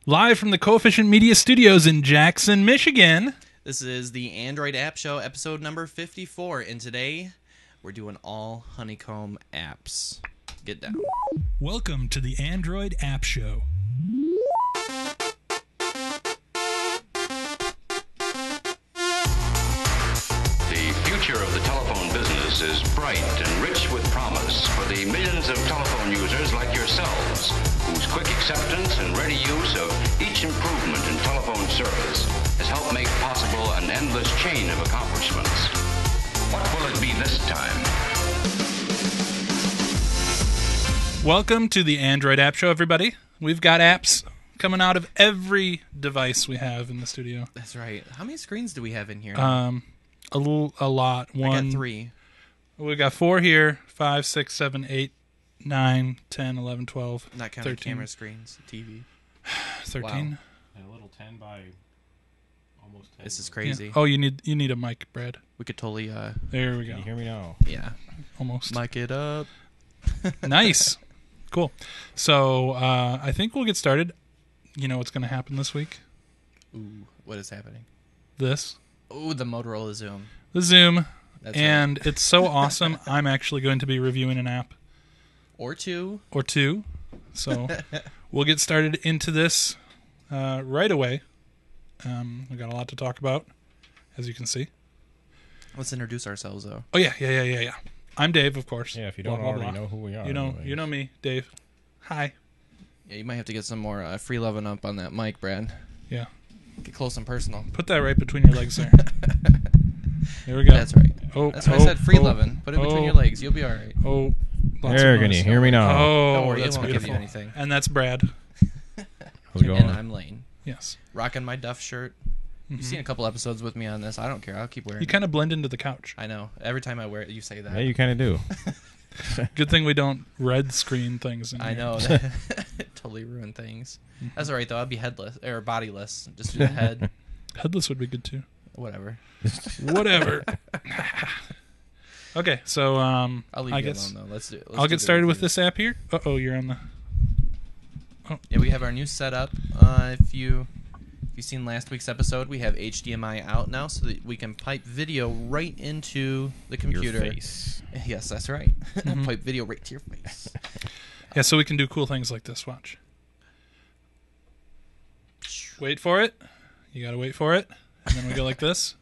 Live from the Coefficient Media Studios in Jackson, Michigan. This is the Android App Show, episode number 54, and today we're doing all Honeycomb apps. Get down. Welcome to the Android App Show. The future of the telephone business is bright and rich with promise for the millions of telephone users like yourselves, whose quick acceptance and ready use of each improvement in telephone service has helped make possible an endless chain of accomplishments. What will it be this time? Welcome to the Android App Show, everybody. We've got apps coming out of every device we have in the studio. That's right. How many screens do we have in here? A lot. I got 3. We got 4 here. 5, 6, 7, 8, 9, 10, 11, 12, Not counting 13. camera screens, TV. 13. Wow. And a little 10 by almost 10. This is Yeah. crazy. Oh, you need a mic, Brad. We could totally, There we Can go. you hear me now? yeah, Almost. mic it up. Nice. Cool. So I think we'll get started. You know what's going to happen this week? Ooh, what is happening? This. Ooh, the Motorola Zoom. The Zoom. That's and it's so awesome. I'm actually going to be reviewing an app. Or 2. Or 2. So we'll get started into this right away. We've got a lot to talk about, as you can see. Let's introduce ourselves, though. Oh, yeah. I'm Dave, of course. Yeah, if you Blah, don't blah, already blah. know who we are. You know anyways. me, Dave. Hi. Yeah, you might have to get some more free loving up on that mic, Brad. Yeah. Get close and personal. Put that right between your legs there. There we go. That's right. Oh, That's why I said free oh, loving. Put it between oh. your legs. You'll be all right. Oh. lots There, of can noise. you hear me now? Oh, Don't worry, it that's won't give you beautiful. anything. And that's Brad. How's it going? And I'm Lane. Yes. Rocking my Duff shirt. You've seen a couple episodes with me on this. I don't care. I'll keep wearing You it. kind of blend into the couch. I know. Every time I wear it, you say that. Yeah, you kind of do. Good thing we don't red screen things in I here. know. That totally ruined things. That's all right, though. I'll be headless or bodiless. Just do the head. Headless would be good too. Whatever. Whatever. Okay, so I'll leave I you guess alone, though. Let's I'll do get the started with review. this app here. Uh-oh, you're on the... Yeah, we have our new setup. If you've seen last week's episode, we have HDMI out now so that we can pipe video right into the computer. Your face. Yes, that's right. Mm-hmm. Pipe video right to your face. Yeah, so we can do cool things like this. Watch. Wait for it. You gotta wait for it. And then we go like this.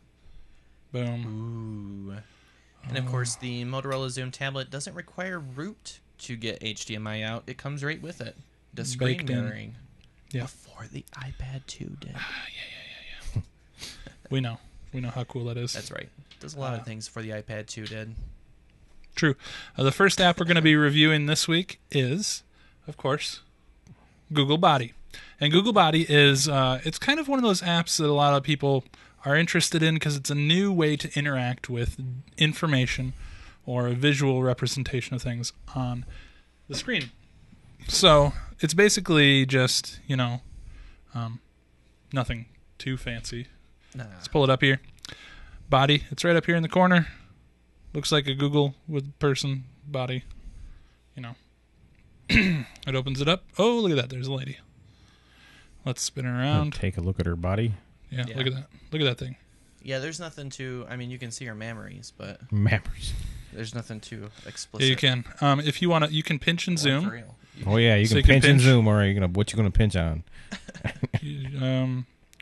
Boom. Ooh. And of course, the Motorola Zoom tablet doesn't require root to get HDMI out. It comes right with it. The screen Baked in. mirroring. Yeah. Before the iPad 2 did. We know. We know how cool that is. That's right. Does a lot of things for the iPad 2 did. True. The first app we're going to be reviewing this week is, of course, Google Body. And Google Body is, it's kind of one of those apps that a lot of people are interested in because it's a new way to interact with information or a visual representation of things on the screen. So it's basically just, nothing too fancy. Nah. Let's pull it up here. Body, it's right up here in the corner. Looks like a Google with person body. It opens it up. Oh, look at that. There's a lady. Let's spin her around. Take a look at her body. Yeah, Yeah. look at that. Look at that thing. Yeah, there's nothing too... I mean, you can see her mammaries, but Memories. there's nothing too explicit. Yeah, you can. If you want to, you can pinch and Or for zoom. real. Oh yeah, you So can you can pinch and pinch. zoom, or what you gonna pinch on?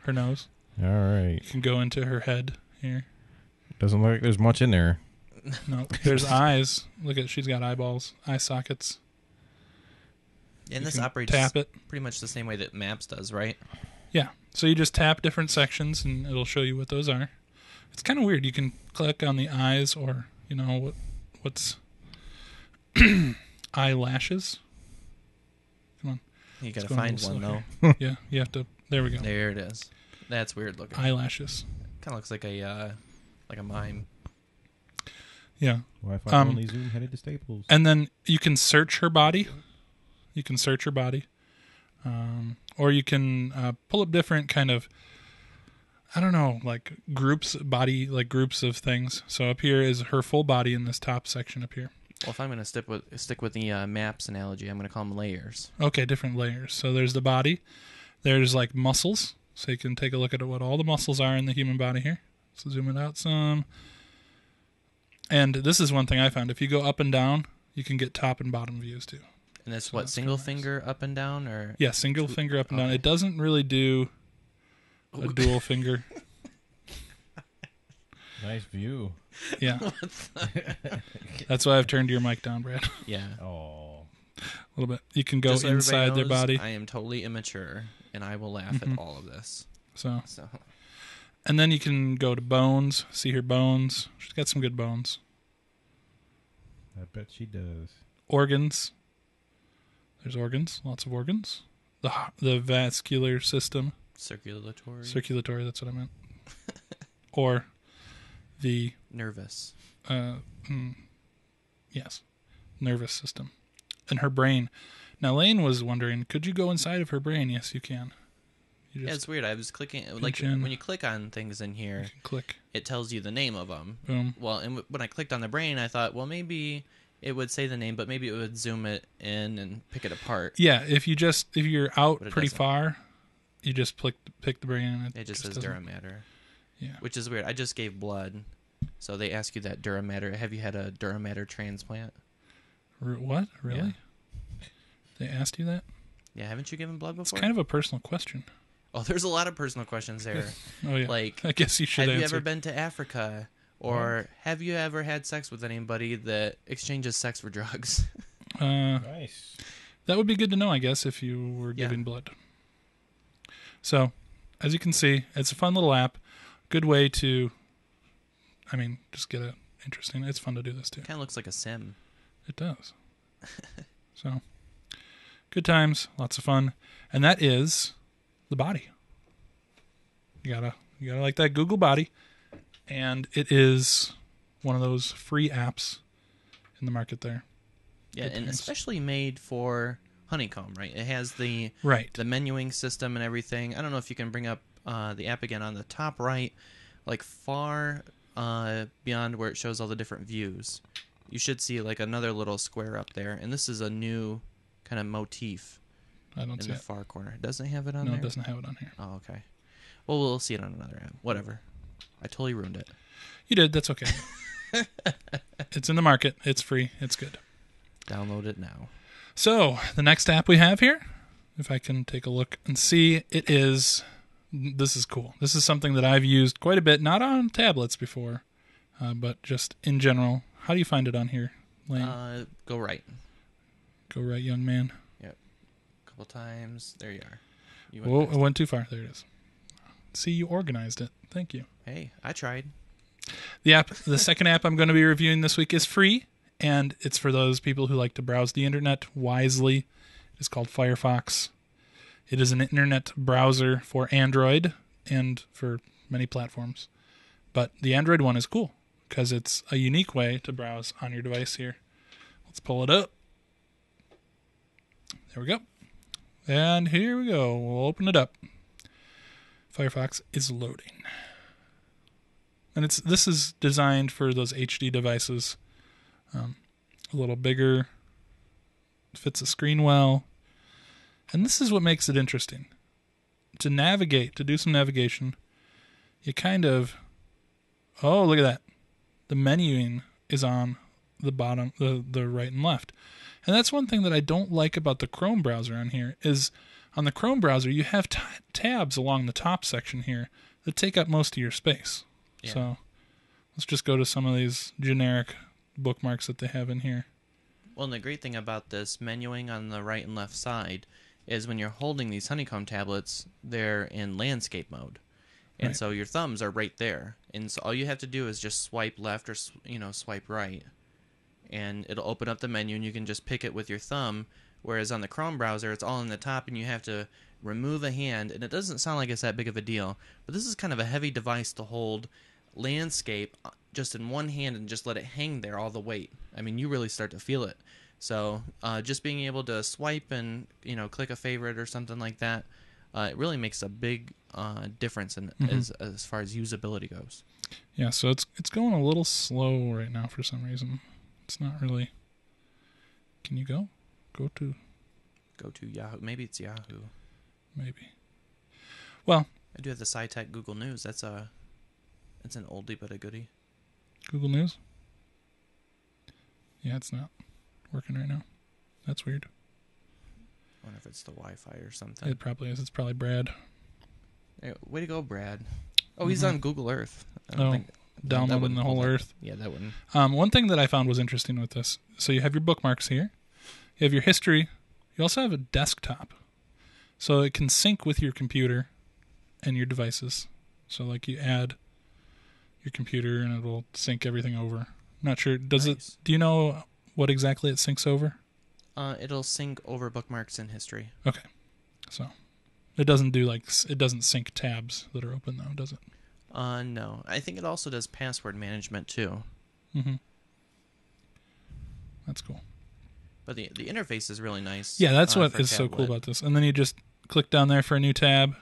Her nose. All right. You can go into her head here. Doesn't look like there's much in there. No, there's eyes. Look at, she's got eyeballs, eye sockets. And You this can operates tap it. pretty much the same way that Maps does, right? Yeah. So you just tap different sections and it'll show you what those are. It's kind of weird. You can click on the eyes or, what's eyelashes. Come on. You gotta It's going a find little one, slow though. Yeah, you have to. There we go. There it is. That's weird looking. Eyelashes. Kind of looks like a mime. Yeah. Wi-Fi Um, only zoom headed to Staples. And then you can search her body. You can search her body. Or you can pull up different kind of, I don't know, like groups of things. So up here is her full body in this top section up here. Well, if I'm going to stick with the maps analogy, I'm going to call them layers. Okay, different layers. So there's the body. There's like muscles, so you can take a look at what all the muscles are in the human body here. So zoom it out some. And this is one thing I found. If you go up and down, you can get top and bottom views too. And that's So what, that's single kinda nice. finger up and down, or Yeah, single finger up and down. Okay. It doesn't really do a dual finger. Nice view. Yeah. That's why I've turned your mic down, Brad. yeah. Oh. A little bit. You can go Just so everybody inside their knows, body. I am totally immature, and I will laugh at all of this. So, So and then you can go to bones. See her bones. She's got some good bones. I bet she does. Organs. There's organs. Lots of organs. The vascular system. Circulatory. That's what I meant. Or the nervous. yes, nervous system, and her brain. Now, Lane was wondering, could you go inside of her brain? Yes, you can. You Yeah, just it's weird. I was clicking, like, in. when you click on things in here, click. it tells you the name of them. Boom. Well, and when I clicked on the brain, I thought, well, maybe it would say the name, but maybe it would zoom it in and pick it apart. Yeah, if you're out But it pretty doesn't. far, you just pick the brain, and It just says doesn't- Duramatter, Yeah. which is weird. I just gave blood, so they ask you that Duramatter. Have you had a Duramatter transplant? What? Really? They asked you that? Yeah, haven't you given blood It's before? kind of a personal question. Oh, there's a lot of personal questions there. Oh yeah. Like, I guess you should have answer. you ever been to Africa? Or have you ever had sex with anybody that exchanges sex for drugs? Nice. That would be good to know, I guess, if you were Yeah. giving blood. So, as you can see, it's a fun little app. Good way to, just get it interesting. It's fun to do this too. Kind of looks like a sim. It does. So, good times, lots of fun, and that is the body. You gotta like that Google Body, and it is one of those free apps in the market there. Yeah, Good and times. especially made for Honeycomb, right? It has the Right. menuing system and everything. I don't know if you can bring up the app again on the top right, like far beyond where it shows all the different views. You should see like another little square up there, and this is a new kind of motif I don't in see the it. far corner. It doesn't have it on No, there? it doesn't have it on here. Oh, okay. Well, we'll see it on another app. Whatever. I totally ruined it. You did. That's okay. It's in the market. It's free. It's good. Download it now. So, the next app we have here, if I can take a look and see, this is cool. This is something that I've used quite a bit, not on tablets before, but just in general. How do you find it on here, Lane? Go right. Go right, young man. Yep. A couple times. There you are. You Whoa, past it went too far. There it is. See, you organized it. Thank you. Hey, I tried. The second app I'm going to be reviewing this week is free, and it's for those people who like to browse the internet wisely. It's called Firefox. It is an internet browser for Android and for many platforms. But the Android one is cool because it's a unique way to browse on your device here. Let's pull it up. There we go. And here we go. We'll open it up. Firefox is loading. And this is designed for those HD devices. A little bigger. Fits the screen well. And this is what makes it interesting. To navigate, to do some navigation, you kind of... Oh, look at that. The menuing is on the bottom, the right and left. And that's one thing that I don't like about the Chrome browser on here, is on the Chrome browser, you have tabs along the top section here that take up most of your space. Yeah. So let's just go to some of these generic bookmarks that they have in here. Well, and the great thing about this menuing on the right and left side is when you're holding these Honeycomb tablets, they're in landscape mode. And Right. so your thumbs are right there. And so all you have to do is just swipe left or swipe right. And it'll open up the menu and you can just pick it with your thumb. Whereas on the Chrome browser, it's all in the top and you have to remove a hand. And it doesn't sound like it's that big of a deal. But this is kind of a heavy device to hold landscape just in one hand and just let it hang there all the weight. I mean, you really start to feel it. So just being able to swipe and click a favorite or something like that, it really makes a big difference in as far as usability goes. Yeah, so it's going a little slow right now for some reason. It's not really... Can you go? Go to... Go to Yahoo. Maybe it's Yahoo. Maybe. Well, I do have the SciTech Google News. That's an oldie but a goodie. Google News. Yeah, it's not working right now. That's weird. I wonder if it's the Wi-Fi or something. It probably is. It's probably Brad. Hey, way to go, Brad. Oh, he's on Google Earth. Downloading the whole Earth. Yeah, that wouldn't. One thing that I found was interesting with this. So you have your bookmarks here. You have your history. You also have a desktop. So it can sync with your computer and your devices. So like you add your computer and it will sync everything over. Not sure. Does Nice. it? Do you know what exactly it syncs over? It'll sync over bookmarks in history. Okay. So it doesn't do it doesn't sync tabs that are open though, does it? No. I think it also does password management too. Mm-hmm. That's cool. But the interface is really nice. Yeah, that's what for is so cool tablet. about this. And then you just click down there for a new tab.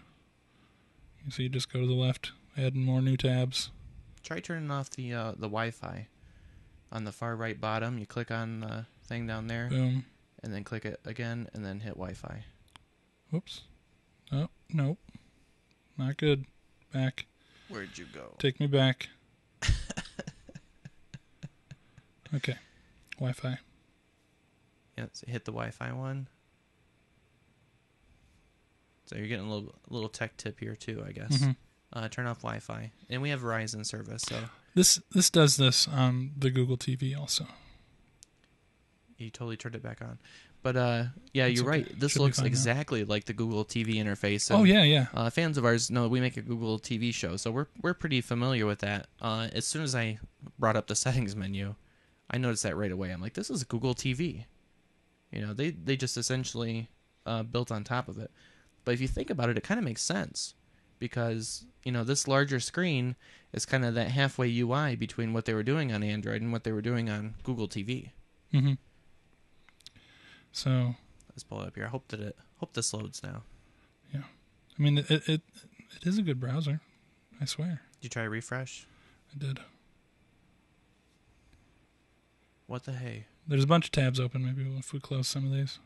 So you just go to the left, add more new tabs. Try turning off the Wi-Fi. On the far right bottom, you click on the thing down there, Boom. and then click it again, and then hit Wi-Fi. Whoops. Oh, nope. Not good. Back. Where'd you go? Take me back. Okay. Wi-Fi. Yeah, so hit the Wi-Fi one. So you're getting a little tech tip here too, I guess. Mm-hmm. Turn off Wi-Fi, and we have Verizon service, so This does this on the Google TV also. you totally turned it back on. But yeah, It's you're okay. right. This Should be looks fine now. exactly like the Google TV interface. Oh and, yeah, yeah. fans of ours know we make a Google TV show, so we're pretty familiar with that. As soon as I brought up the settings menu, I noticed that right away. I'm like, this is Google TV. You know, they just essentially built on top of it. But if you think about it, it kind of makes sense because, you know, this larger screen is kind of that halfway UI between what they were doing on Android and what they were doing on Google TV. Mm-hmm. So Let's pull it up here. I hope this loads now. yeah, I mean it is a good browser. I swear. Did you try refresh? I did. What the hey? There's a bunch of tabs open. Maybe if we close some of these.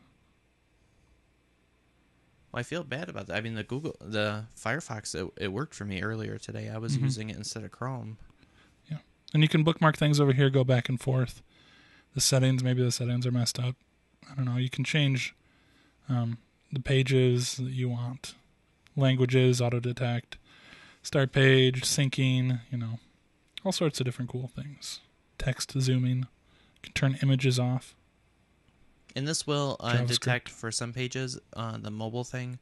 Well, I feel bad about that. I mean, the Firefox, it worked for me earlier today. I was using it instead of Chrome. Yeah, and you can bookmark things over here. Go back and forth. The settings, maybe the settings are messed up. I don't know. You can change the pages that you want, languages, auto detect, start page, syncing. You know, all sorts of different cool things. Text zooming. You can turn images off. And this will JavaScript. detect for some pages the mobile thing.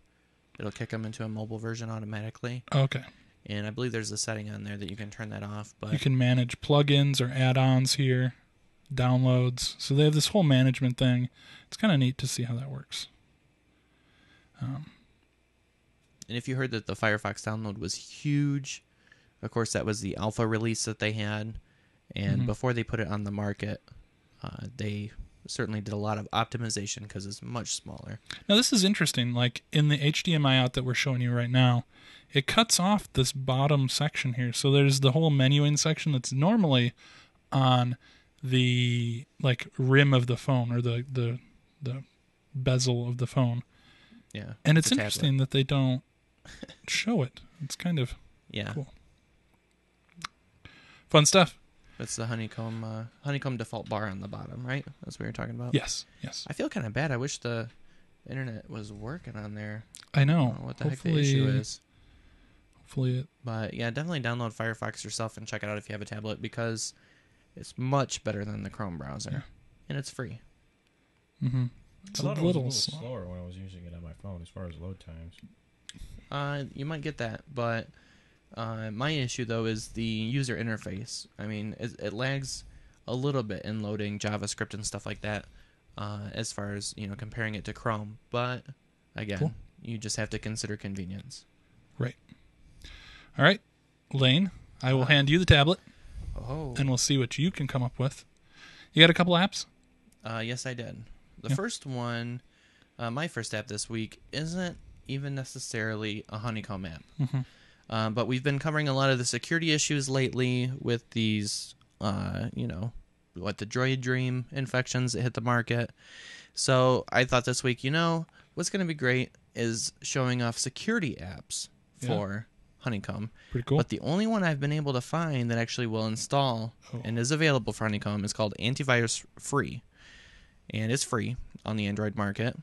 It'll kick them into a mobile version automatically. Okay. And I believe there's a setting on there that you can turn that off. But You can manage plugins or add-ons here, downloads. So they have this whole management thing. It's kind of neat to see how that works. and if you heard that the Firefox download was huge, of course that was the alpha release that they had. And before they put it on the market, they certainly did a lot of optimization because it's much smaller. Now this is interesting. Like in the HDMI out that we're showing you right now, it cuts off this bottom section here. So there's the whole menuing section that's normally on the like rim of the phone or the bezel of the phone. Yeah. And it's the tablet. interesting that they don't show it. It's kind of Yeah. cool. Fun stuff. It's the honeycomb default bar on the bottom, right? That's what you're talking about? Yes, yes. I feel kind of bad. I wish the internet was working on there. I I know. don't know what the heck the issue is. Hopefully it. But yeah, definitely download Firefox yourself and check it out if you have a tablet because it's much better than the Chrome browser. Yeah. And it's free. Mm-hmm. It's I a thought it was a little little slow. slower when I was using it on my phone as far as load times. You might get that, but my issue though is the user interface. I mean, it lags a little bit in loading JavaScript and stuff like that, as far as comparing it to Chrome. But again, Cool. you just have to consider convenience. Right. All right, Lane, I will hand you the tablet, Oh, and we'll see what you can come up with. You got a couple apps? yes, I did. The Yeah. first one, my first app this week, isn't even necessarily a Honeycomb app. But we've been covering a lot of the security issues lately with these, the Droid Dream infections that hit the market. So I thought this week, what's going to be great is showing off security apps for Honeycomb. Pretty cool. But the only one I've been able to find that actually will install and is available for Honeycomb is called Antivirus Free. And it's free on the Android market.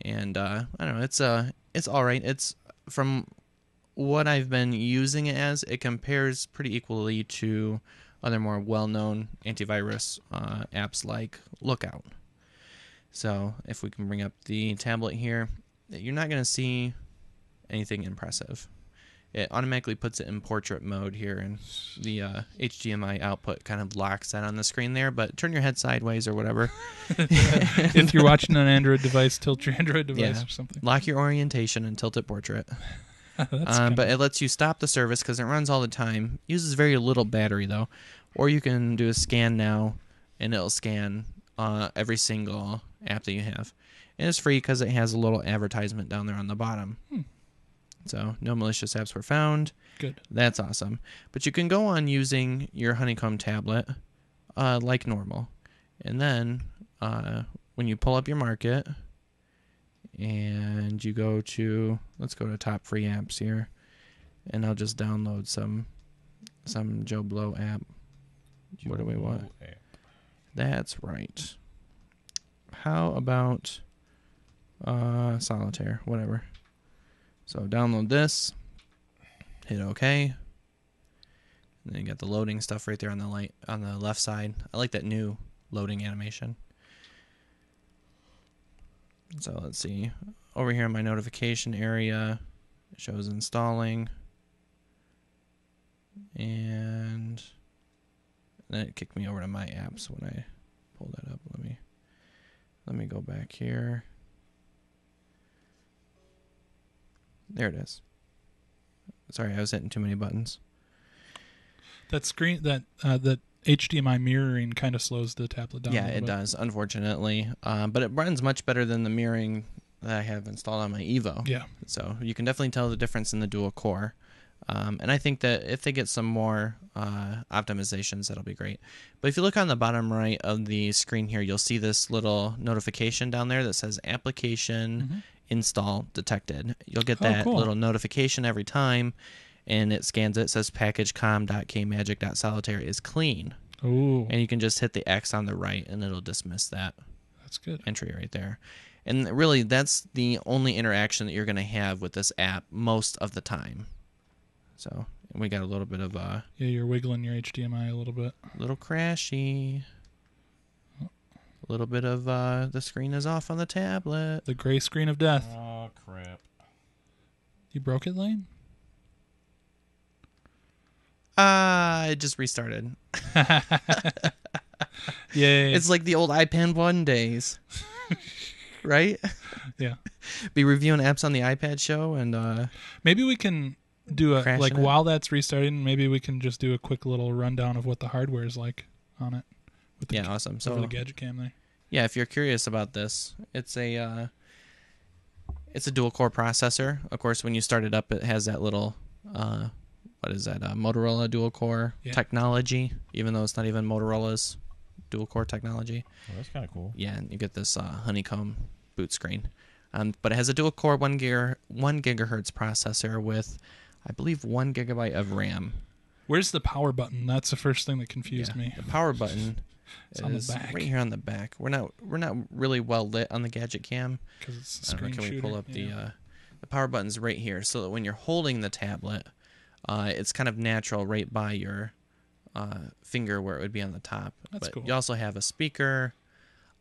And I don't know, it's all right. It's from what I've been using it as, it compares pretty equally to other more well-known antivirus apps like Lookout. So if we can bring up the tablet here, you're not going to see anything impressive. It automatically puts it in portrait mode here, and the HDMI output kind of locks that on the screen there, but turn your head sideways or whatever. If you're watching an Android device, tilt your Android device or something. Lock your orientation and tilt it portrait. But it lets you stop the service because it runs all the time. Uses very little battery, though. Or you can do a scan now, and it'll scan every single app that you have. And it's free because it has a little advertisement down there on the bottom. So, no malicious apps were found. Good. That's awesome. But you can go on using your Honeycomb tablet like normal. And then, when you pull up your market, and you go to, let's go to top free apps here, and I'll just download some Joe Blow app. What do we want? That's right. How about Solitaire? Whatever. So download this, hit OK, and then you got the loading stuff right there on the left side. I like that new loading animation. So let's see. Over here in my notification area, it shows installing, and then it kicked me over to my apps when I pulled that up. Let me go back here. There it is. Sorry, I was hitting too many buttons. That screen, that HDMI mirroring kind of slows the tablet down. Yeah, it does, unfortunately. But it runs much better than the mirroring that I have installed on my Evo. Yeah. So you can definitely tell the difference in the dual core. And I think that if they get some more optimizations, that'll be great. But if you look on the bottom right of the screen here, you'll see this little notification down there that says application install detected. You'll get that little notification every time, and it scans it. It says packagecom.kmagic.solitaire is clean. Ooh. And you can just hit the X on the right, and it'll dismiss that. That's good. Entry right there. And really, that's the only interaction that you're going to have with this app most of the time. So, and we got a little bit of yeah, you're wiggling your HDMI a little bit. A little crashy. A little bit of the screen is off on the tablet. The gray screen of death. Oh, crap. You broke it, Lane? It just restarted. Yay. It's like the old iPad 1 days. Right? Yeah. Be reviewing apps on the iPad show, and maybe we can do a, like, crashing it. while that's restarting, maybe we can just do a quick little rundown of what the hardware is like on it. With the, awesome. So over the gadget cam there. Yeah, if you're curious about this, it's a dual core processor. Of course, when you start it up, it has that little what is that? Motorola dual core technology, even though it's not even Motorola's dual core technology. Well, that's kind of cool. Yeah, and you get this Honeycomb boot screen, but it has a dual core 1 gigahertz processor with, I believe, 1 gigabyte of RAM. Where's the power button? That's the first thing that confused me. The power button It's on the back. right here on the back. We're not really well lit on the gadget cam. Because it's a I don't know, screen can we shooter? pull up the power button's right here, so that when you're holding the tablet, it's kind of natural right by your finger where it would be on the top. That's but cool. You also have a speaker,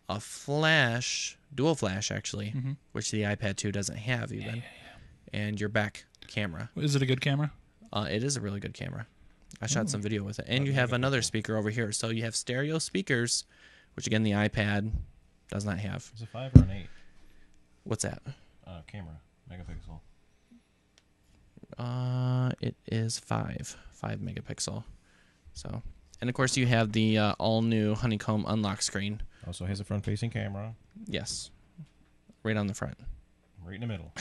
a flash, dual flash actually, which the iPad 2 doesn't have even, and your back camera. Is it a good camera? It is a really good camera. I shot some video with it. And you have another speaker over here. So you have stereo speakers, which again the iPad does not have. Is it 5 or an 8? What's that? Camera, megapixel. It is 5 megapixel. So, and of course you have the all new Honeycomb unlock screen. Also has a front-facing camera. Yes, right on the front. Right in the middle.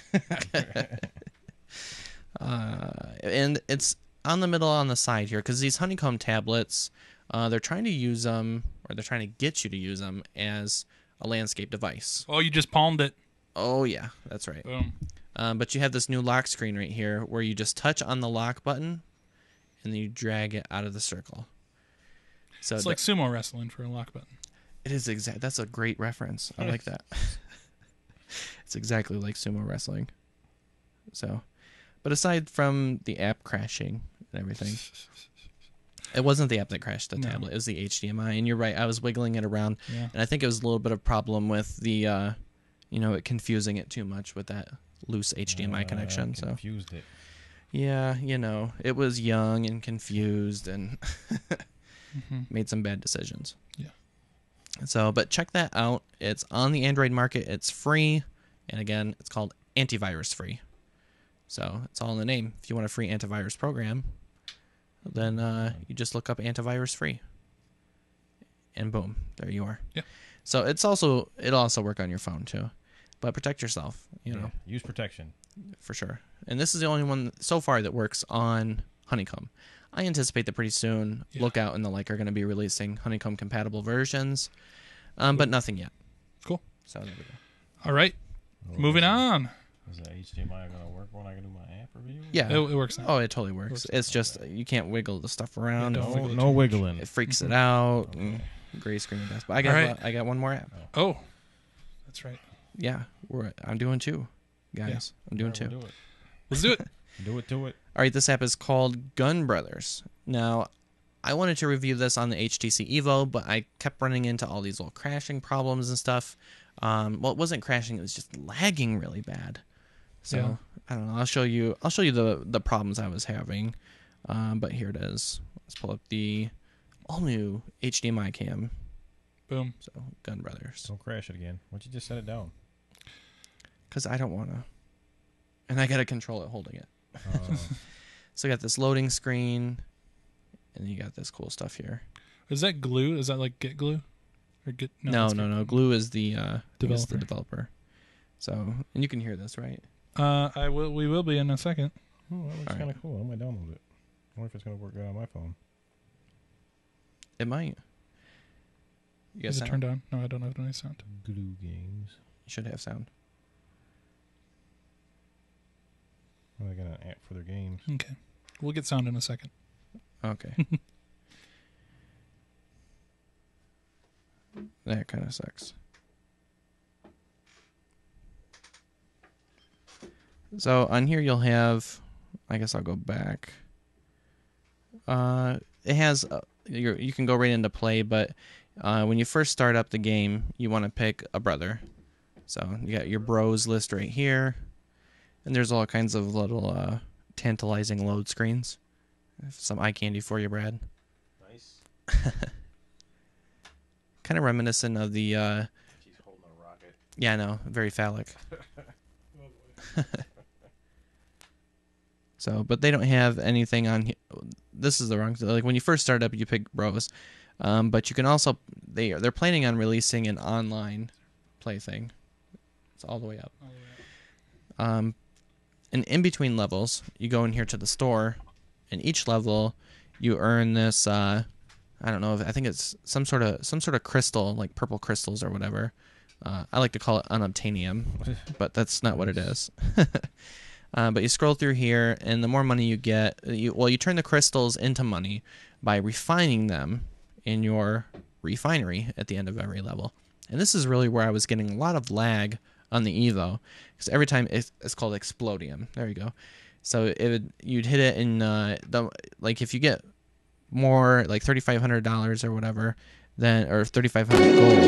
And it's on the middle on the side here because these Honeycomb tablets, they're trying to use them, or they're trying to get you to use them as a landscape device. Oh, you just palmed it. Oh yeah, that's right. Boom. But you have this new lock screen right here where you just touch on the lock button and then you drag it out of the circle. So It's like sumo wrestling for a lock button. it is exact. That's a great reference. I like that. It's exactly like sumo wrestling. So, but aside from the app crashing and everything, it wasn't the app that crashed the tablet. It was the HDMI. And you're right. I was wiggling it around, and I think it was a little bit of a problem with the, it confusing it too much with that loose HDMI connection. Confused it. Yeah, it was young and confused and made some bad decisions. Yeah. So, but check that out. It's on the Android market. It's free. And again, it's called antivirus free. So it's all in the name. If you want a free antivirus program, then you just look up antivirus free. And boom, there you are. Yeah. So it'll also work on your phone too. But protect yourself, Use protection. For sure. And this is the only one so far that works on Honeycomb. I anticipate that pretty soon Lookout and the like are going to be releasing Honeycomb compatible versions, but nothing yet. Cool. So there we go. All right. Moving on. Is the HDMI going to work when I can do my app review? Yeah. It works now. Oh, it totally works. It's just you can't wiggle the stuff around. No wiggling. It freaks it out. And gray screen and But I got one more app. Oh, that's right. Yeah, I'm doing two, guys. Yeah. I'm doing two. Do it. Let's do it. Do it. All right, this app is called Gun Brothers. Now, I wanted to review this on the HTC Evo, but I kept running into all these little crashing problems and stuff. Well, it wasn't crashing; it was just lagging really bad. So I don't know. I'll show you the problems I was having. But here it is. Let's pull up the all new HDMI cam. Boom. So Gun Brothers. Don't crash it again. Why don't you just set it down? Because I don't want to. And I got to control it holding it. So I got this loading screen, and you got this cool stuff here. Is that glue? Is that like Get Glue? Or Get? No. Glue is the developer. So, and you can hear this, right? We will be in a second. Oh, that looks kind of cool. I might download it. I wonder if it's going to work on my phone. It might. You got Is it sound? turned on? No, I don't have any sound. Glue games. You should have sound. Oh, they got an app for their games. Okay. We'll get sound in a second. Okay. That kind of sucks. So on here you'll have, I guess I'll go back. It has, you can go right into play, but when you first start up the game, you want to pick a brother. So you got your bros list right here. And there's all kinds of little tantalizing load screens. Some eye candy for you, Brad. Nice. Kind of reminiscent of the... She's holding a rocket. Yeah, I know. Very phallic. So, but they don't have anything on here. This is the wrong... Like, when you first start up, you pick bros. But you can also... They're planning on releasing an online play thing. It's all the way up. And in between levels, you go in here to the store, and each level, you earn this. I don't know. I think it's some sort of crystal, like purple crystals or whatever. I like to call it unobtainium, but that's not what it is. But you scroll through here, and the more money you get, you turn the crystals into money by refining them in your refinery at the end of every level. And this is really where I was getting a lot of lag on the Evo, because every time it's called explodium. There you go. So you'd hit it in like if you get more like $3,500 or whatever, then or 3,500 gold,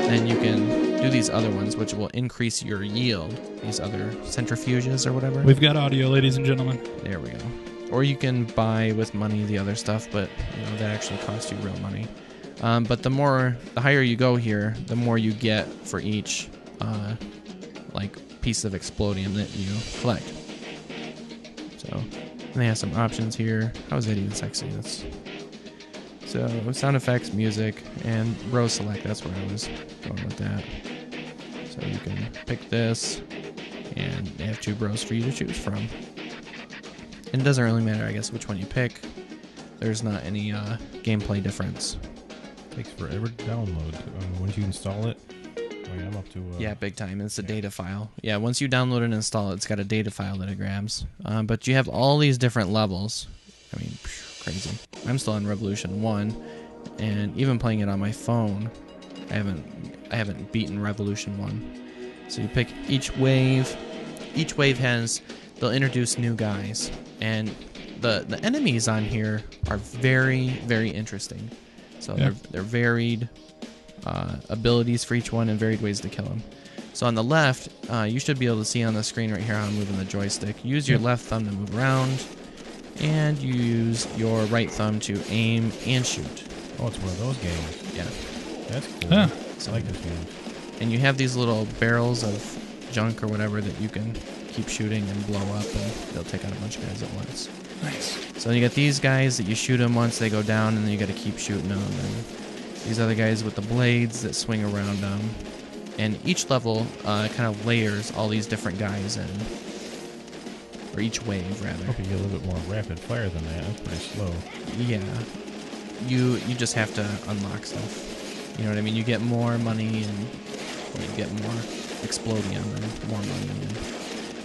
then you can do these other ones, which will increase your yield. These other centrifuges or whatever. We've got audio, ladies and gentlemen. There we go. Or you can buy with money the other stuff, but that actually costs you real money. But the higher you go here, the more you get for each like piece of explodium that you collect. So they have some options here. How is that even sexy? So sound effects, music, and row select. That's where I was going with that. So you can pick this, and they have 2 bros for you to choose from. And it doesn't really matter, I guess, which one you pick. There's not any gameplay difference. Takes forever to download. Once you install it, Oh, yeah, I'm up to. Yeah, big time. It's a data file. Yeah, once you download and install it, it's got a data file that it grabs. But you have all these different levels. I mean, crazy. I'm still on Revolution 1, and even playing it on my phone, I haven't beaten Revolution 1. So you pick each wave. Each wave they'll introduce new guys, and the enemies on here are very, very interesting. So they're varied abilities for each one and varied ways to kill them. So on the left, you should be able to see on the screen right here how I'm moving the joystick. Use your left thumb to move around, and you use your right thumb to aim and shoot. Oh, it's one of those games. Yeah. That's cool. Yeah. I like this game. And you have these little barrels of junk or whatever that you can keep shooting and blow up, and they'll take out a bunch of guys at once. Nice. So you got these guys that you shoot them once they go down, and then you got to keep shooting them. And these other guys with the blades that swing around them. And each level kind of layers all these different guys in. Or each wave, rather. I hope you get a little bit more rapid fire than that. That's pretty slow. Yeah. You just have to unlock stuff. You know what I mean? You get more money, and you get more explodium and more money, and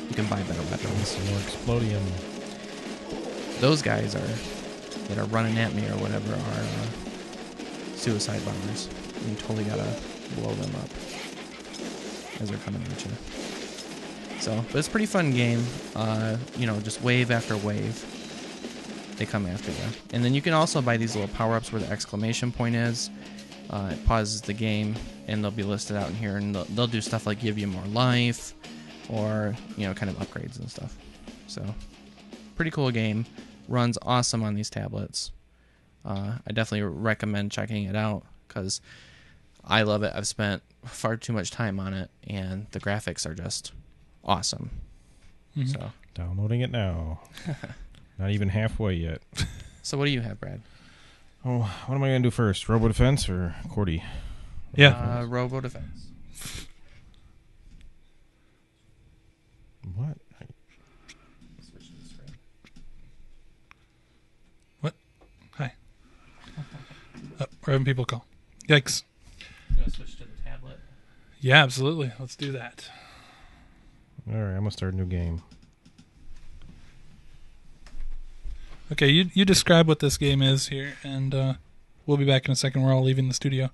you can buy better weapons. Some more explodium. Those guys that are running at me or whatever are suicide bombers. You totally gotta blow them up as they're coming at you. So, but it's a pretty fun game. Just wave after wave, they come after you. And then you can also buy these little power-ups where the exclamation point is. It pauses the game, and they'll be listed out in here, and they'll do stuff like give you more life, or kind of upgrades and stuff. So, pretty cool game. Runs awesome on these tablets. I definitely recommend checking it out because I love it. I've spent far too much time on it, and the graphics are just awesome. Mm-hmm. So, Downloading it now. Not even halfway yet. so what do you have, Brad? Oh, what am I going to do first? Robo Defense or Cordy? Yeah. Robo Defense. What? Switch to the screen. What? Hi. Oh, we're having people call. Yikes. You want to switch to the tablet? Yeah, absolutely. Let's do that. All right, I'm going to start a new game. Okay, you describe what this game is here, and we'll be back in a second. We're all leaving the studio.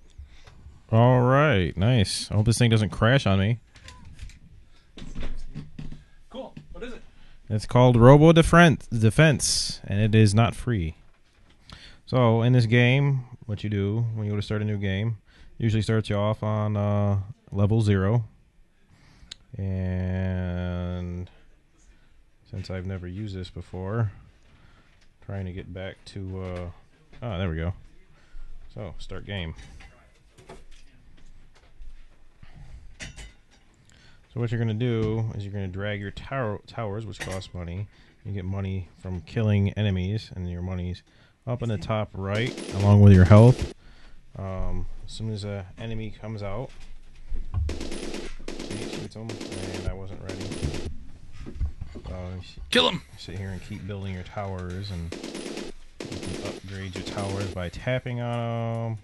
All right, nice. I hope this thing doesn't crash on me. Cool. What is it? It's called Robo Defense, and it is not free. So in this game, what you do when you go to start a new game, usually starts you off on level 0. And since I've never used this before, trying to get back to there we go. So start game. So what you're going to do is you're going to drag your towers, which cost money. You get money from killing enemies, and your money's up in the top right, along with your health. As soon as an enemy comes out, he shoots him, and I wasn't ready. Kill him! Sit here and keep building your towers, and you can upgrade your towers by tapping on them.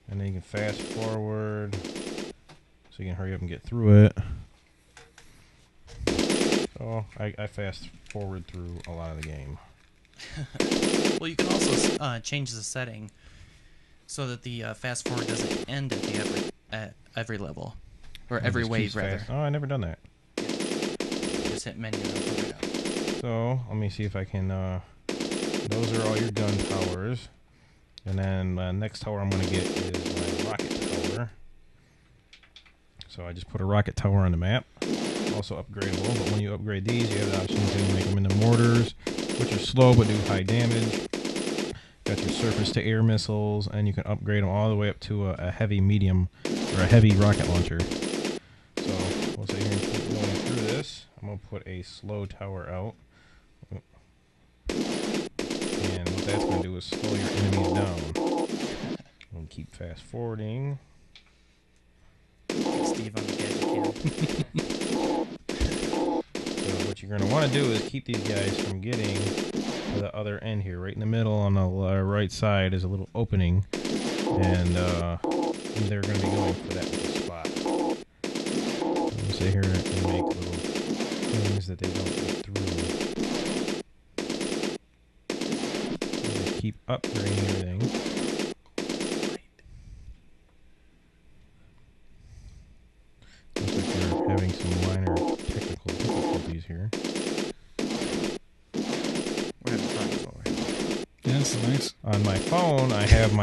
And then you can fast forward, so you can hurry up and get through it. So I fast forward through a lot of the game. Well, you can also change the setting so that the fast forward doesn't end at every level or every wave rather. Oh, I never done that. Just hit menu and open it up. So let me see if I can. Those are all your gun towers, and then next tower I'm gonna get is my rocket tower. So I just put a rocket tower on the map. Also upgradable, but when you upgrade these, you have the option to make them into mortars, which are slow but do high damage. Got your surface-to-air missiles, and you can upgrade them all the way up to a heavy medium or a heavy rocket launcher. So we'll sit here and keep going through this. I'm gonna put a slow tower out, and what that's gonna do is slow your enemies down. And keep fast forwarding. Steve on the gadget cam. So what you're going to want to do is keep these guys from getting to the other end here. Right in the middle on the right side is a little opening, and they're going to be going for that little spot. sit here and make little things that they don't get through. Just keep upgrading everything. Looks like you're having some minor technical difficulties here. We're having fun as well. Yeah, this is nice. On my phone, I have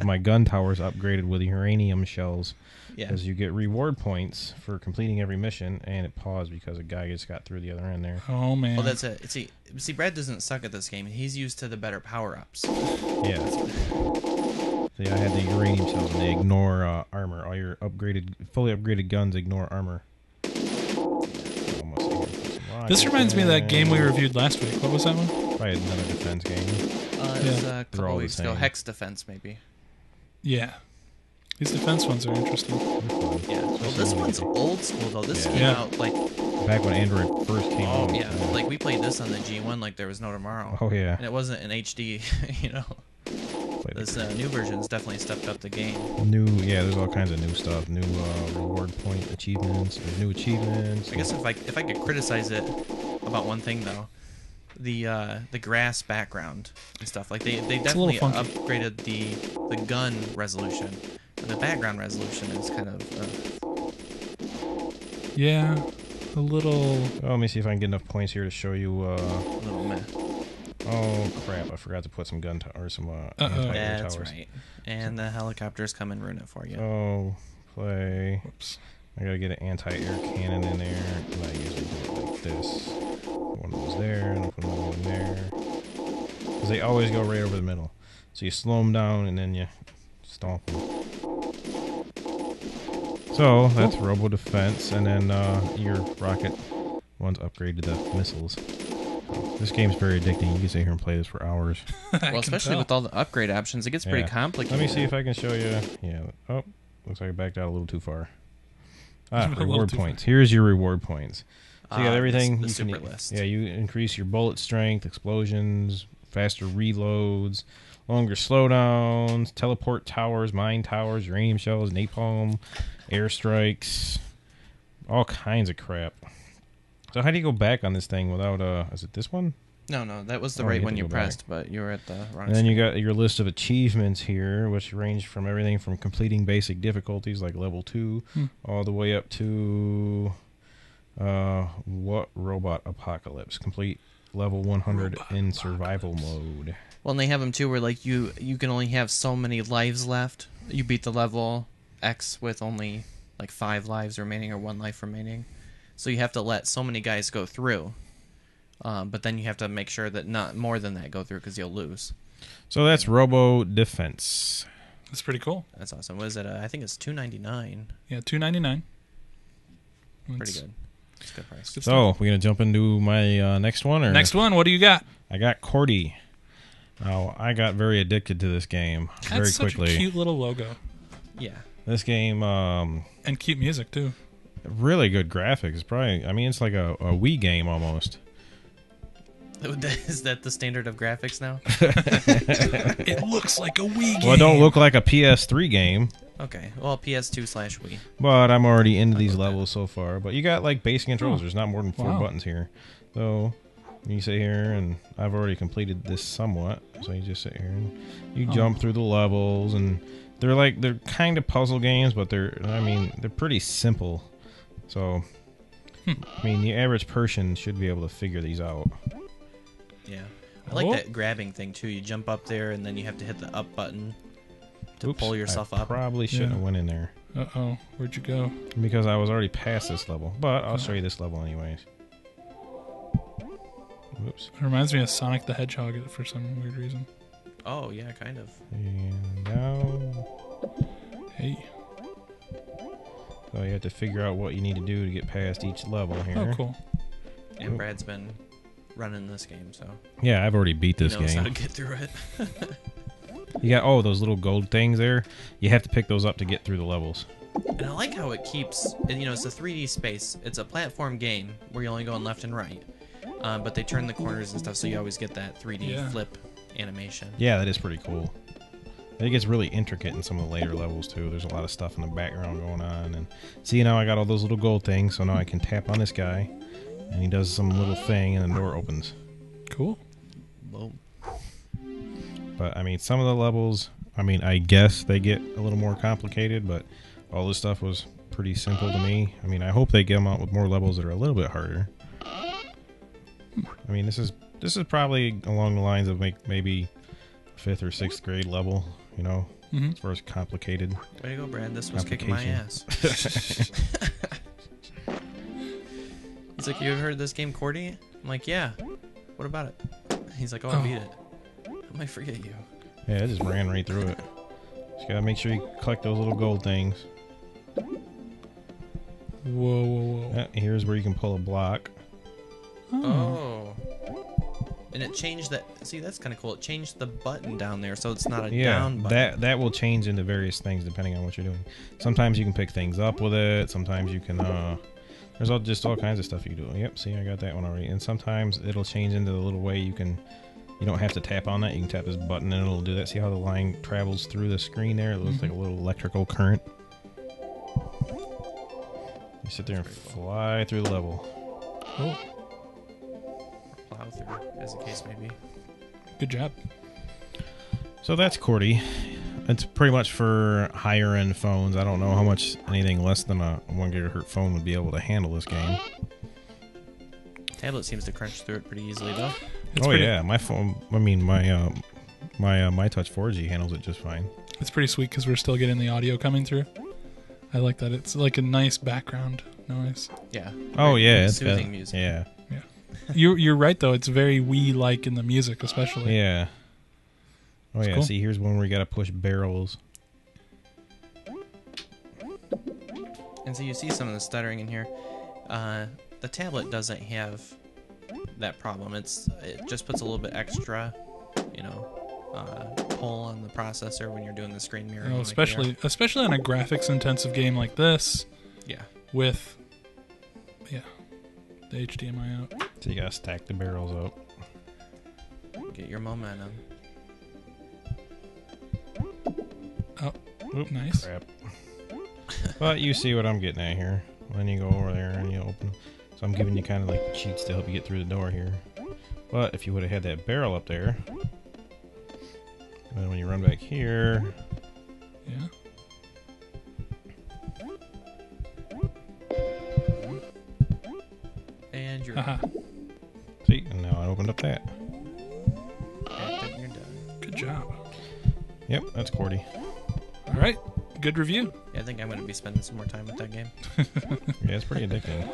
my gun towers upgraded with uranium shells. Yeah. Because you get reward points for completing every mission, and it paused because a guy just got through the other end there. Oh man. Well, that's it. See, Brad doesn't suck at this game. He's used to the better power-ups. Yeah. See, I had the uranium shells, and they ignore armor. All your fully upgraded guns ignore armor. This reminds me of that game we reviewed last week. What was that one? Probably another defense game. It was a They're all couple the weeks ago. same. Hex Defense, maybe. Yeah. These defense ones are interesting. Yeah. Well, this one's old school, though. This came Yeah. out, like... Back when Android first came out. Oh, yeah. Like, we played this on the G1 like there was no tomorrow. Oh, yeah. And it wasn't in HD, you know. This new version's definitely stepped up the game. There's all kinds of new stuff. New reward point achievements. There's new achievements. I guess if I could criticize it about one thing, though, the grass background and stuff, like they definitely upgraded the gun resolution. The background resolution is kind of Yeah, a little. Oh, let me see if I can get enough points here to show you. a little meh. Oh crap! I forgot to put some anti-air That's towers. right. And the helicopters come and ruin it for you. Oh, play. Whoops. I gotta get an anti-air cannon in there. And I usually do it like this. One of those there, and I'll put another one there. Because they always go right over the middle. So you slow them down, and then you stomp them. So that's Robo Defense, and then your rocket one's upgraded to missiles. This game's very addicting. You can sit here and play this for hours. Well, especially with all the upgrade options, it gets pretty complicated. Let me see if I can show you. Yeah. Oh, looks like I backed out a little too far. Reward points. Here's your reward points. So you got everything. The super list. Yeah, you increase your bullet strength, explosions, faster reloads, longer slowdowns, teleport towers, mine towers, uranium shells, napalm, airstrikes, all kinds of crap. So how do you go back on this thing without is it this one? No, that was the Oh, right you have one to you go back. pressed, but you were at the wrong And then you screen. got your list of achievements here, which range from everything from completing basic difficulties like level 2 all the way up to what robot apocalypse? Complete level 100 in survival mode. Well, and they have them too where like you can only have so many lives left. You beat the level X with only like 5 lives remaining or 1 life remaining. So you have to let so many guys go through. But then you have to make sure that not more than that go through because you'll lose. So that's Robo Defense. That's pretty cool. That's awesome. What is it? I think it's $2.99. Yeah, $2.99. Pretty good. It's a good price. Good So stuff. we're gonna jump into my next one. Or Next one, what do you got? I got Cordy. Now I got very addicted to this game very That's such quickly. a cute little logo. Yeah. This game, And cute music, too. really good graphics. Probably, I mean, it's like a Wii game almost. Is that the standard of graphics now? It looks like a Wii game. Well, it don't look like a PS3 game, Okay. Well, PS2/Wii. but I'm already into these levels so far. But you got like basic controls. There's not more than 4 Wow. buttons here. So you sit here, and I've already completed this somewhat. So you just sit here and you jump through the levels, and they're kind of puzzle games, but they're pretty simple. So I mean, the average person should be able to figure these out. Yeah. I like Oh. that grabbing thing too. You jump up there and then you have to hit the up button to Oops, pull yourself I up. Probably shouldn't Yeah. have went in there Uh-oh. Where'd you go? because I was already past this level. But I'll show you this level anyways. Oops. It reminds me of Sonic the Hedgehog for some weird reason. Oh yeah, kind of. And down. Hey. So you have to figure out what you need to do to get past each level here. Oh, cool. And Brad's been running this game, so Yeah, I've already beat this he knows how to game. get through it. You got those little gold things there. You have to pick those up to get through the levels. And I like how it keeps, it's a 3D space. It's a platform game where you're only going left and right. But they turn the corners and stuff, so you always get that 3D Yeah. flip animation. Yeah, that is pretty cool. It gets really intricate in some of the later levels too. There's a lot of stuff in the background going on. And see, now I got all those little gold things, so now I can tap on this guy, and he does some little thing, and the door opens. Cool. Boom. But I mean, some of the levels, I mean, I guess they get a little more complicated, but all this stuff was pretty simple to me. I mean, I hope they get them out with more levels that are a little bit harder. I mean, this is probably along the lines of maybe 5th or 6th grade level, you know, as far as complicated. Way to go, Brad. This was kicking my ass. He's like, you ever heard of this game, Cordy? I'm like, yeah. What about it? He's like, oh, I beat it. I might forget you. Yeah, I just ran right through it. Just gotta make sure you collect those little gold things. Whoa. Here's where you can pull a block. Oh. And it changed that. See, that's kind of cool. It changed the button down there, so it's not a down button. That will change into various things depending on what you're doing. Sometimes you can pick things up with it. Sometimes you can. There's all kinds of stuff you can do. Yep. See, I got that one already. And sometimes it'll change into the little way you can. You don't have to tap on that. You can tap this button and it'll do that. See how the line travels through the screen there? It looks like a little electrical current. You sit there and fly through the level. Oh. Plow through, as the case may be. Good job. So that's QWERTY. It's pretty much for higher end phones. I don't know how much anything less than a 1 gigahertz phone would be able to handle this game. Tablet seems to crunch through it pretty easily, though. Yeah, my phone. I mean, my Touch 4G handles it just fine. It's pretty sweet because we're still getting the audio coming through. I like that. It's like a nice background noise. Yeah. Oh yeah, it's soothing music. Yeah. You're right though. It's very Wii-like in the music, especially. Yeah. Oh That's yeah. cool. See, here's one where you gotta push barrels. And so you see some of the stuttering in here. The tablet doesn't have that problem. It just puts a little bit extra, pull on the processor when you're doing the screen mirroring. Especially on a graphics-intensive game like this. Yeah. With the HDMI out. So you gotta stack the barrels up. Get your momentum. Oh, nice. Crap. But you see what I'm getting at here. Then you go over there and you open. So I'm giving you kind of like cheats to help you get through the door here. But if you would have had that barrel up there, and then when you run back here, yeah. And you're see, and now I opened up that. and you're done. Good job. Yep, that's QWERTY. All right. Good review. Yeah, I think I'm going to be spending some more time with that game. Yeah, it's pretty addicting.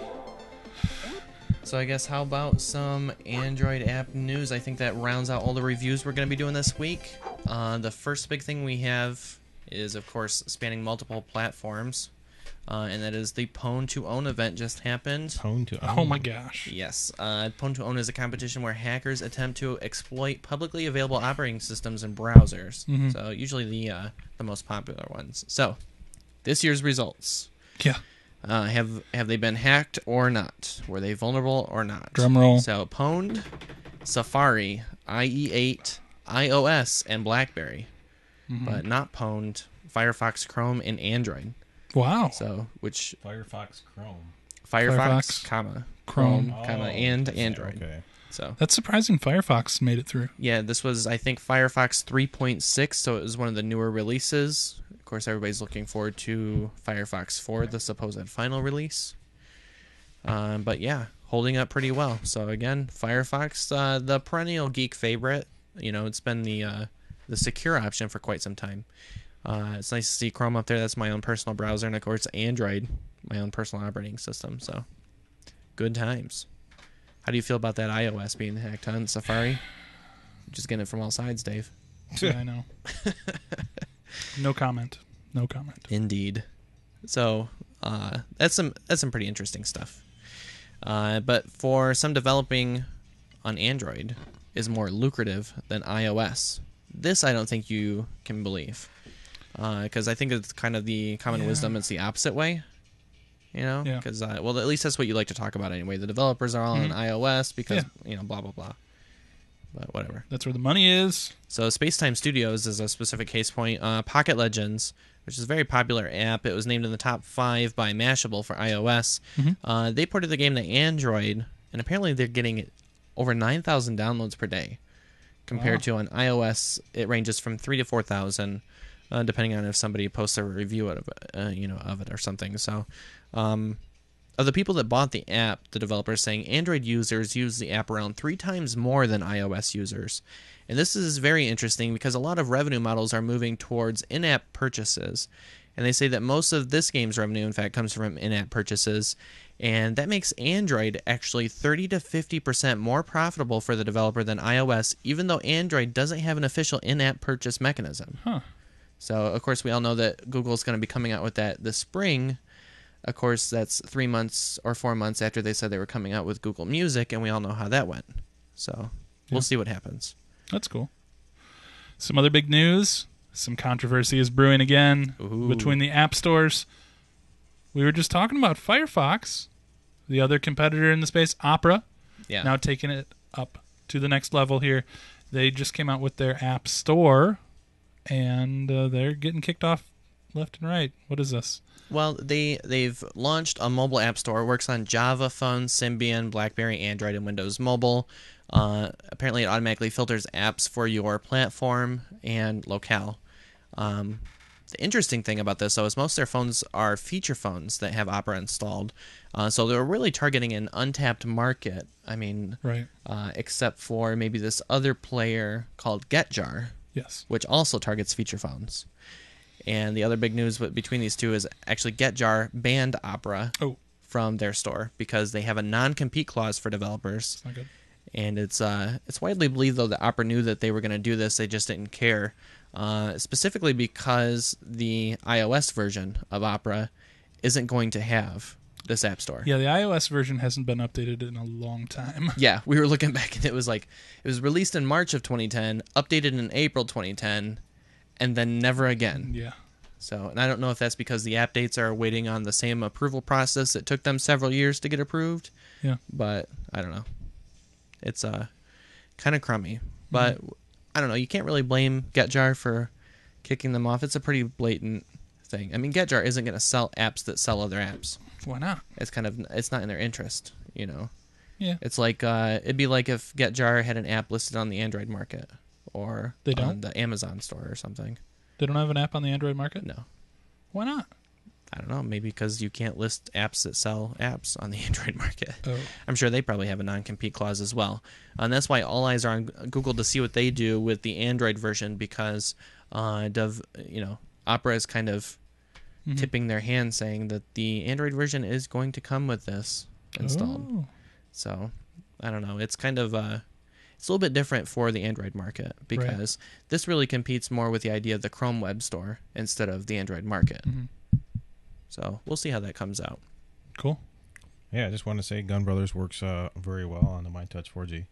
So I guess how about some Android app news? I think that rounds out all the reviews we're going to be doing this week. The first big thing we have is, of course, spanning multiple platforms. And that is the Pwn to Own event just happened. Pwn to Own. Oh my gosh. Yes. Pwn to Own is a competition where hackers attempt to exploit publicly available operating systems and browsers. Mm-hmm. So usually the most popular ones. So this year's results. Yeah. Have they been hacked or not? Were they vulnerable or not? Drum roll. So pwned Safari, IE8, iOS, and BlackBerry, but not pwned Firefox, Chrome, and Android. Wow. So which Firefox Chrome. Firefox, Chrome, and Android. Okay. So that's surprising. Firefox made it through. yeah, this was I think Firefox 3.6, so it was one of the newer releases. Of course, everybody's looking forward to Firefox 4, the supposed final release. But yeah, holding up pretty well. So again, Firefox, the perennial geek favorite. It's been the secure option for quite some time. It's nice to see Chrome up there. That's my own personal browser, and of course Android, my own personal operating system. So good times. How do you feel about that iOS being hacked on Safari? Just getting it from all sides, Dave. Yeah, I know. No comment. Indeed. So that's some pretty interesting stuff. But for some developing on Android is more lucrative than iOS. This I don't think you can believe. Because I think it's kind of the common wisdom. It's the opposite way, Yeah. Because well, at least that's what you like to talk about anyway. The developers are all on iOS because blah blah blah. but whatever. That's where the money is. So Spacetime Studios is a specific case point. Pocket Legends, which is a very popular app. It was named in the top 5 by Mashable for iOS. They ported the game to Android, and apparently they're getting over 9,000 downloads per day. Compared to on iOS, it ranges from 3,000 to 4,000, depending on if somebody posts a review of it or something. So, of the people that bought the app, the developer is saying Android users use the app around 3 times more than iOS users. And this is very interesting because a lot of revenue models are moving towards in-app purchases. And they say that most of this game's revenue, in fact, comes from in-app purchases. And that makes Android actually 30 to 50% more profitable for the developer than iOS, even though Android doesn't have an official in-app purchase mechanism. So, of course, we all know that Google's going to be coming out with that this spring. Of course, that's 3 months or 4 months after they said they were coming out with Google Music, and we all know how that went. So, we'll see what happens. That's cool. Some other big news. Some controversy is brewing again between the app stores. We were just talking about Firefox, the other competitor in the space, Opera, now taking it up to the next level here. They just came out with their app store, and they're getting kicked off left and right. What is this? Well, they've launched a mobile app store. It works on Java, Phone, Symbian, BlackBerry, Android, and Windows Mobile. Apparently, it automatically filters apps for your platform and locale. The interesting thing about this, though, is most of their phones are feature phones that have Opera installed. So they're really targeting an untapped market. I mean, except for maybe this other player called GetJar, which also targets feature phones. And the other big news between these two is actually GetJar banned Opera from their store because they have a non-compete clause for developers. That's not good. And it's widely believed, though, that Opera knew that they were going to do this. They just didn't care. Specifically because the iOS version of Opera isn't going to have this app store. Yeah, the iOS version hasn't been updated in a long time. Yeah, we were looking back and it was released in March of 2010, updated in April 2010, and then never again. Yeah. So, and I don't know if that's because the app dates are waiting on the same approval process that took them several years to get approved. Yeah. But I don't know. It's kind of crummy. But I don't know. You can't really blame GetJar for kicking them off. It's a pretty blatant thing. I mean, GetJar isn't going to sell apps that sell other apps. Why not? It's not in their interest, you know. Yeah. It's like it'd be like if GetJar had an app listed on the Android market or on the Amazon store or something. They don't have an app on the Android market? No. Why not? I don't know. Maybe because you can't list apps that sell apps on the Android market. Oh. I'm sure they probably have a non-compete clause as well. And that's why all eyes are on Google to see what they do with the Android version because Opera is kind of tipping their hand saying that the Android version is going to come with this installed. Oh. So, I don't know. It's kind of it's a little bit different for the Android market because this really competes more with the idea of the Chrome Web Store instead of the Android market. So we'll see how that comes out. Cool. Yeah, I just want to say Gun Brothers works very well on the MyTouch 4G.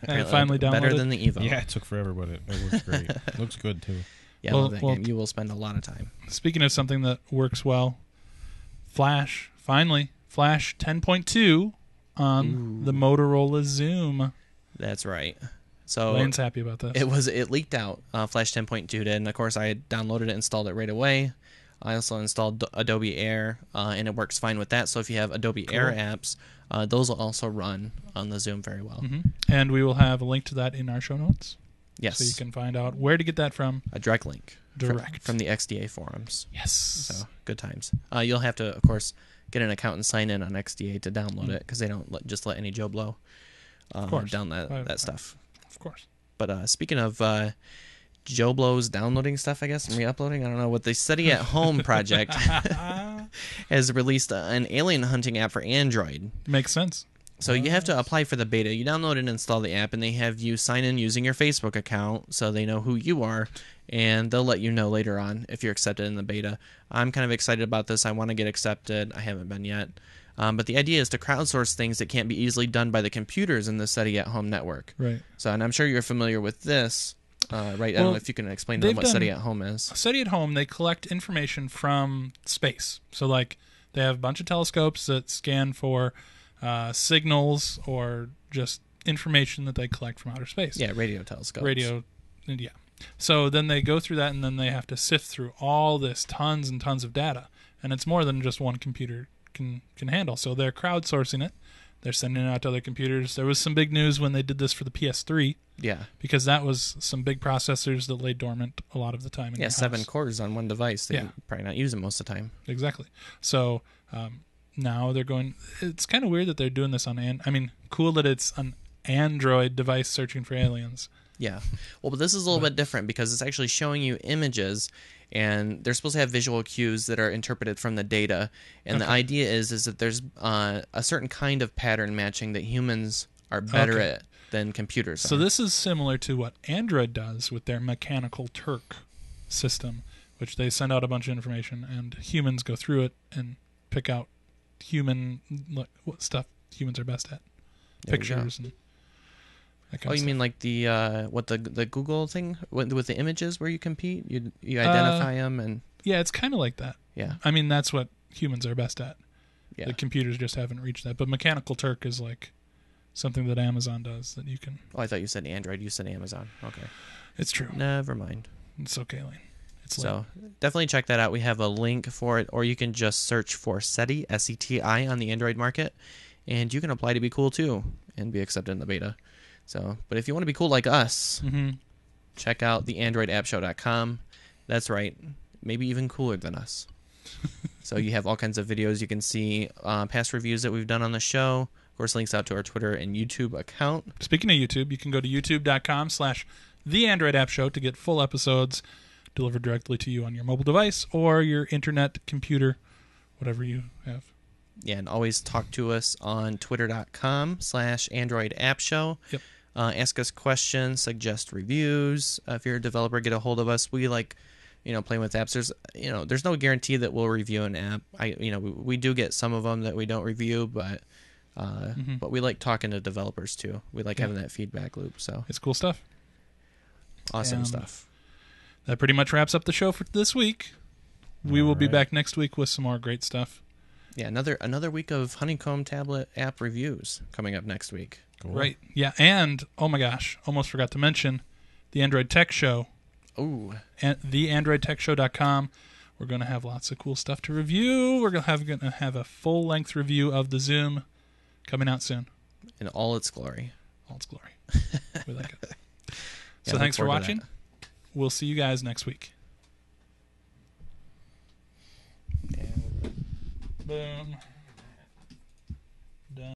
I finally downloaded. Better than the Evo. Yeah, it took forever, but it works great. Looks good, too. Yeah, I love that game. You will spend a lot of time. Speaking of something that works well, Flash, finally, Flash 10.2 on the Motorola Zoom. That's right. So Lane's happy about this. It leaked out. Flash 10.2 did, and of course I downloaded it, installed it right away. I also installed Adobe Air, and it works fine with that. So if you have Adobe Air apps, those will also run on the Zoom very well. And we will have a link to that in our show notes. Yes. So you can find out where to get that from. A direct link. Direct. From the XDA forums. Yes. So good times. You'll have to, of course, get an account and sign in on XDA to download it because they don't just let any Joe Blow down that stuff. Of course. But speaking of Joe Blow's downloading stuff, I guess, and re-uploading, I don't know, what the Study at Home project has released an alien hunting app for Android. Makes sense. So you have to apply for the beta. You download and install the app, and they have you sign in using your Facebook account so they know who you are, and they'll let you know later on if you're accepted in the beta. I'm kind of excited about this. I want to get accepted. I haven't been yet. But the idea is to crowdsource things that can't be easily done by the computers in the Study at Home network. Right. So, and I'm sure you're familiar with this, right? I don't know if you can explain to them what Study at Home is. Study at Home, they collect information from space. So, like, they have a bunch of telescopes that scan for signals or just information that they collect from outer space. Yeah, radio telescopes. Radio, and yeah. So then they go through that, and then they have to sift through all this tons and tons of data, and it's more than just one computer can handle. So they're crowdsourcing it. They're sending it out to other computers. There was some big news when they did this for the PS3. Yeah. Because that was some big processors that lay dormant a lot of the time. In your 7 house. cores on one device that you're probably not using most of the time. Exactly. So now they're going... It's kind of weird that they're doing this on... cool that it's an Android device searching for aliens. Yeah. Well, but this is a little bit different because it's actually showing you images, and they're supposed to have visual cues that are interpreted from the data. And the idea is that there's a certain kind of pattern matching that humans are better at than computers are. So this is similar to what Android does with their Mechanical Turk system, which they send out a bunch of information, and humans go through it and pick out what stuff humans are best at. There Pictures and that kind Oh, of you stuff. mean like the Google thing with the images where you compete? You identify them and... Yeah, it's kind of like that. Yeah. I mean, that's what humans are best at. Yeah. The computers just haven't reached that. But Mechanical Turk is like something that Amazon does that you can... Oh, I thought you said Android. You said Amazon. Okay. It's true. Never mind. It's okay, Lane. It's So definitely check that out. We have a link for it, or you can just search for SETI, S-E-T-I, on the Android market, and you can apply to be cool too and be accepted in the beta. So, but if you want to be cool like us, check out theandroidappshow.com. That's right. Maybe even cooler than us. So you have all kinds of videos. You can see past reviews that we've done on the show. Of course, links out to our Twitter and YouTube account. Speaking of YouTube, you can go to youtube.com/theandroidappshow to get full episodes delivered directly to you on your mobile device or your internet computer, whatever you have. Yeah, and always talk to us on twitter.com/androidappshow. Yep. Ask us questions, suggest reviews. If you're a developer, get a hold of us. We like, playing with apps. There's no guarantee that we'll review an app. We do get some of them that we don't review, but we like talking to developers too. We like having that feedback loop. So it's cool stuff. Awesome stuff. That pretty much wraps up the show for this week. We will be back next week with some more great stuff. Yeah, another week of Honeycomb tablet app reviews coming up next week. Cool. Right. Yeah, and oh my gosh, almost forgot to mention the Android Tech Show. Ooh. At theandroidtechshow.com. We're going to have lots of cool stuff to review. We're going to have a full-length review of the Zoom coming out soon. In all its glory. All its glory. We like it. Yeah, So thanks for forward to watching. We'll see you guys next week. Boom.